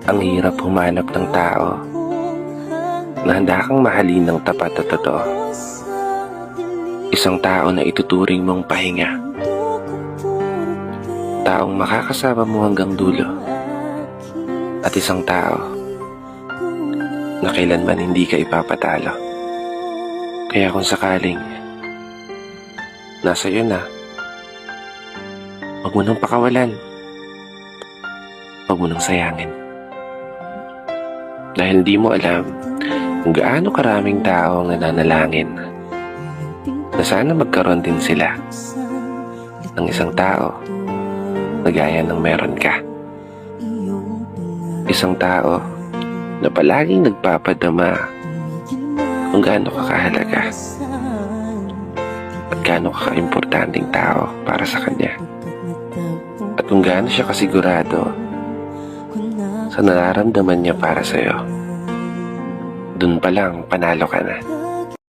Ang hirap humanap ng tao na handa kang mahalin ng tapat at totoo. Isang tao na ituturing mong pahinga. Taong makakasama mo hanggang dulo. At isang tao na kailanman hindi ka ipapatalo. Kaya kung sakaling nasa iyo na, huwag mo nang pakawalan. Huwag mo nang sayangin. Dahil di mo alam kung gaano karaming tao ang nananalangin na sana magkaroon din sila ng isang tao na gaya ng meron ka. Isang tao na palaging nagpapadama kung gaano ka kahalaga at gaano ka kaimportanteng tao para sa kanya. At kung gaano siya kasigurado sa nararamdaman niya para sa'yo. Dun pa lang panalo ka na.